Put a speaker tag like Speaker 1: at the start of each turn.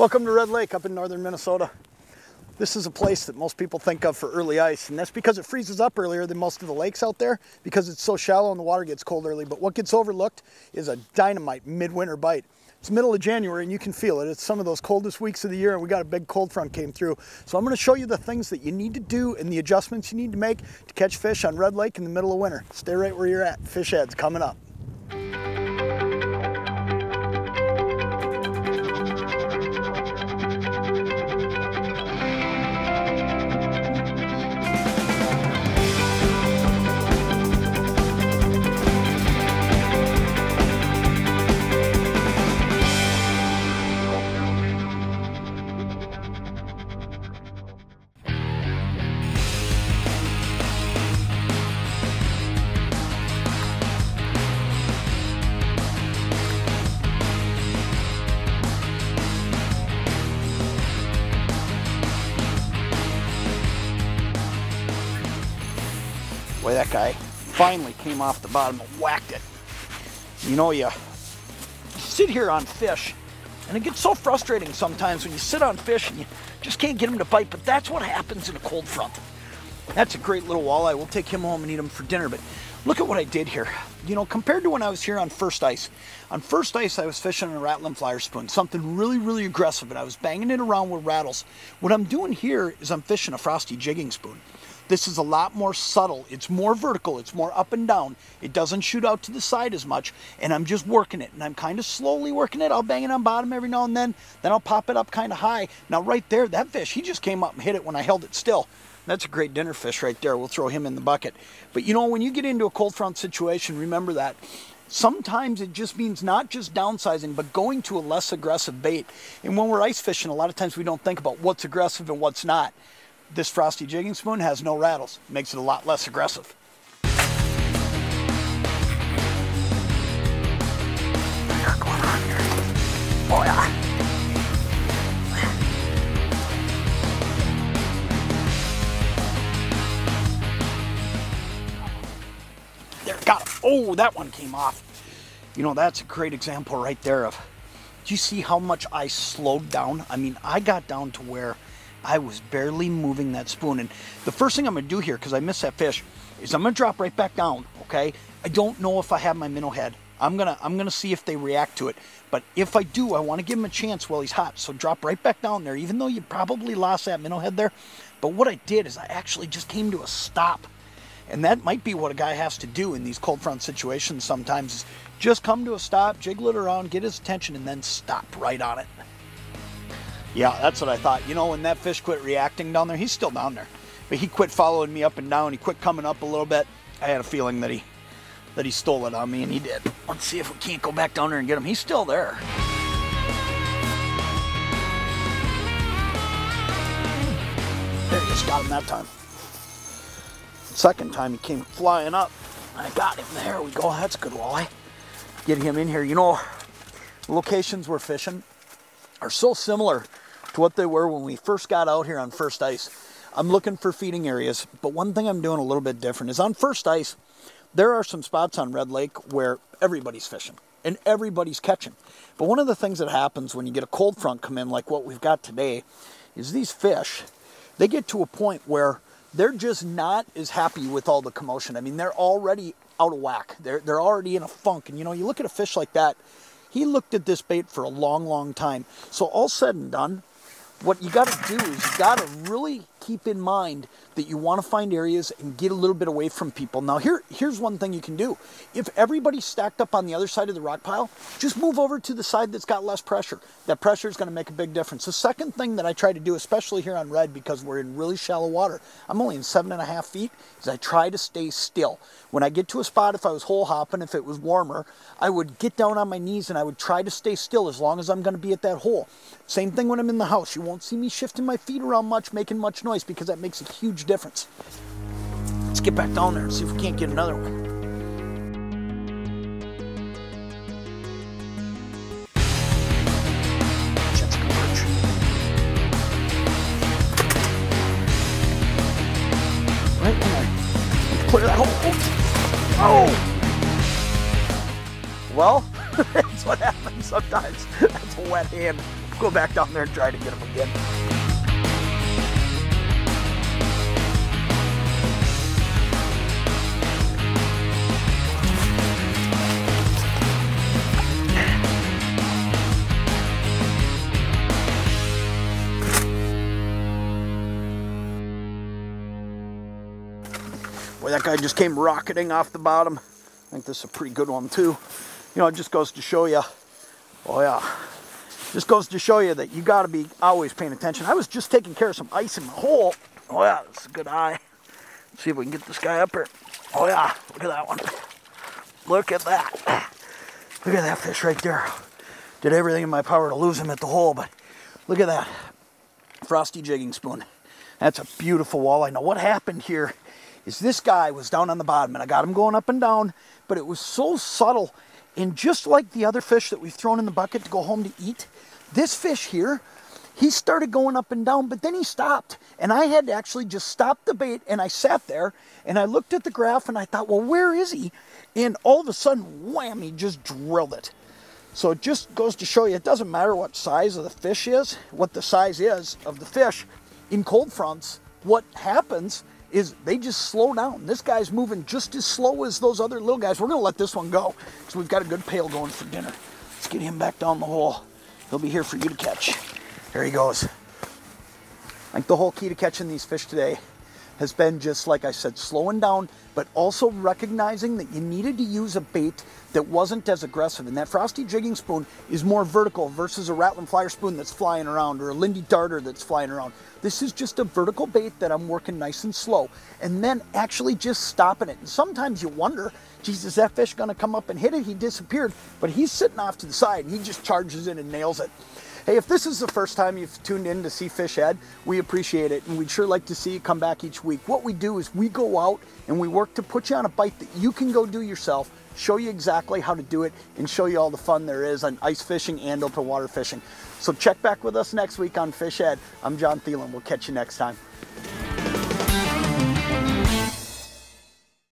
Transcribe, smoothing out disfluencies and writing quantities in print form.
Speaker 1: Welcome to Red Lake up in northern Minnesota. This is a place that most people think of for early ice, and that's because it freezes up earlier than most of the lakes out there because it's so shallow and the water gets cold early. But what gets overlooked is a dynamite midwinter bite. It's middle of January and you can feel it. It's some of those coldest weeks of the year and we got a big cold front came through. So I'm going to show you the things that you need to do and the adjustments you need to make to catch fish on Red Lake in the middle of winter. Stay right where you're at. Fish heads coming up. Boy, that guy finally came off the bottom and whacked it. You know, you sit here on fish, and it gets so frustrating sometimes when you sit on fish and you just can't get them to bite, but that's what happens in a cold front. That's a great little walleye. We'll take him home and eat him for dinner, but look at what I did here. You know, compared to when I was here on first ice. On first ice, I was fishing a rattling flyer spoon, something really, really aggressive, and I was banging it around with rattles. What I'm doing here is I'm fishing a Frostee Jigging Spoon. This is a lot more subtle. It's more vertical. It's more up and down. It doesn't shoot out to the side as much, and I'm just working it, and I'm kind of slowly working it. I'll bang it on bottom every now and then I'll pop it up kind of high. Now right there, that fish, he just came up and hit it when I held it still. That's a great dinner fish right there. We'll throw him in the bucket. But you know, when you get into a cold front situation, remember that sometimes it just means not just downsizing, but going to a less aggressive bait. And when we're ice fishing, a lot of times we don't think about what's aggressive and what's not. This Frostee Jigging Spoon has no rattles. Makes it a lot less aggressive. What's going on here? Oh yeah. There, got him. Oh, that one came off. You know, that's a great example right there of, do you see how much I slowed down? I mean, I got down to where I was barely moving that spoon. And the first thing I'm gonna do here, because I missed that fish, is I'm gonna drop right back down, okay? I don't know if I have my minnow head. I'm gonna see if they react to it. But if I do, I wanna give him a chance while he's hot. So drop right back down there, even though you probably lost that minnow head there. But what I did is I actually just came to a stop. And that might be what a guy has to do in these cold front situations sometimes, is just come to a stop, jiggle it around, get his attention, and then stop right on it. Yeah, that's what I thought. You know, when that fish quit reacting down there, he's still down there, but he quit following me up and down. He quit coming up a little bit. I had a feeling that he stole it on me, and he did. Let's see if we can't go back down there and get him. He's still there. There he is, got him that time. Second time he came flying up. I got him. There we go. That's a good walleye. Get him in here. You know, the locations we're fishing are so similar to what they were when we first got out here on first ice. I'm looking for feeding areas, but one thing I'm doing a little bit different is on first ice, there are some spots on Red Lake where everybody's fishing and everybody's catching. But one of the things that happens when you get a cold front come in like what we've got today is these fish, they get to a point where they're just not as happy with all the commotion. I mean, they're already out of whack. They're already in a funk. And you know, you look at a fish like that, he looked at this bait for a long, long time. So all said and done, what you got to do is you got to really keep in mind that you want to find areas and get a little bit away from people. Now here's one thing you can do. If everybody's stacked up on the other side of the rock pile, just move over to the side that's got less pressure. That pressure is going to make a big difference. The second thing that I try to do, especially here on Red, because we're in really shallow water, I'm only in 7.5 feet, is I try to stay still. When I get to a spot, if I was hole hopping, if it was warmer, I would get down on my knees and I would try to stay still as long as I'm going to be at that hole. Same thing when I'm in the house. You won't see me shifting my feet around much, making much noise, because that makes a huge difference. Let's get back down there and see if we can't get another one. That's a good perch. Right when I clear that hole. Oh! Well, that's what happens sometimes. That's a wet hand. go back down there and try to get them again. Boy, that guy just came rocketing off the bottom. I think this is a pretty good one too. You know, it just goes to show you, oh yeah, just goes to show you that you got to be always paying attention. I was just taking care of some ice in my hole. Oh yeah, that's a good eye. Let's see if we can get this guy up here. Oh yeah, look at that one. Look at that. Look at that fish right there. Did everything in my power to lose him at the hole, but look at that. Frostee Jigging Spoon. That's a beautiful walleye. Now what happened here is this guy was down on the bottom, and I got him going up and down, but it was so subtle. And just like the other fish that we've thrown in the bucket to go home to eat, this fish here, he started going up and down, but then he stopped. And I had to actually just stop the bait, and I sat there, and I looked at the graph, and I thought, well, where is he? And all of a sudden, wham, he just drilled it. So it just goes to show you, it doesn't matter what size of the fish is, what the size is of the fish. In cold fronts, what happens is they just slow down. This guy's moving just as slow as those other little guys. We're gonna let this one go because we've got a good pail going for dinner. Let's get him back down the hole. He'll be here for you to catch. There he goes. I think the whole key to catching these fish today has been just, like I said, slowing down, but also recognizing that you needed to use a bait that wasn't as aggressive. And that Frostee Jigging Spoon is more vertical versus a rattling flyer spoon that's flying around or a Lindy darter that's flying around. This is just a vertical bait that I'm working nice and slow and then actually just stopping it. And sometimes you wonder, geez, is that fish gonna come up and hit it? He disappeared, but he's sitting off to the side and he just charges in and nails it. Hey, if this is the first time you've tuned in to see Fish Ed, we appreciate it, and we'd sure like to see you come back each week. What we do is we go out and we work to put you on a bite that you can go do yourself, show you exactly how to do it, and show you all the fun there is on ice fishing and open water fishing. So check back with us next week on Fish Ed. I'm Jon Thelen. We'll catch you next time.